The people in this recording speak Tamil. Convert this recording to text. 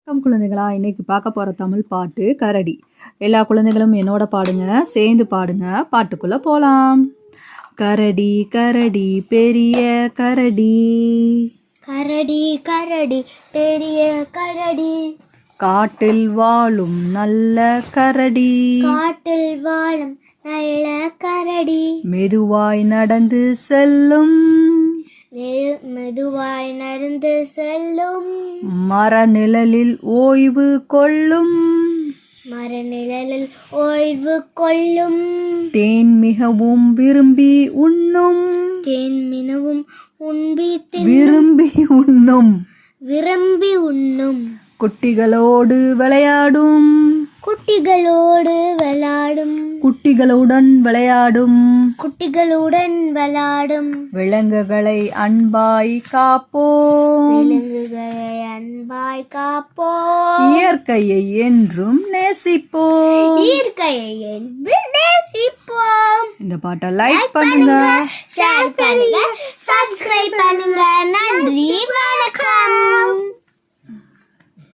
வணக்கம் குழந்தைகளா, இன்னைக்கு பார்க்க போற தமிழ் பாட்டு கரடி. எல்லா குழந்தைகளும் என்னோட பாடுங்க, சேர்ந்து பாடுங்க. பாட்டுக்குள்ள போலாம். கரடி கரடி பெரிய கரடி, கரடி கரடி பெரிய கரடி, காட்டில் வாழும் நல்ல கரடி, காட்டில் வாழும் நல்ல கரடி, மெதுவாய் நடந்து செல்லும், மெதுவாய் நடந்து செல்லும், மரநிழலில் ஓய்வு கொள்ளும், மரநிழலில் ஓய்வு கொள்ளும், தேன் மிகவும் விரும்பி உண்ணும், தேன் மிகவும் விரும்பி உண்ணும், குட்டிகளோடு விளையாடும், குட்டிகளுடன் விளையாடும், விலங்குகளை அன்பாய் காப்போம், இயற்கையை என்றும் நேசிப்போம். இந்த பாட்டை லைக் பண்ணுங்க, ஷேர் பண்ணுங்க, சப்ஸ்கிரைப் பண்ணுங்க. நன்றி, வணக்கம்.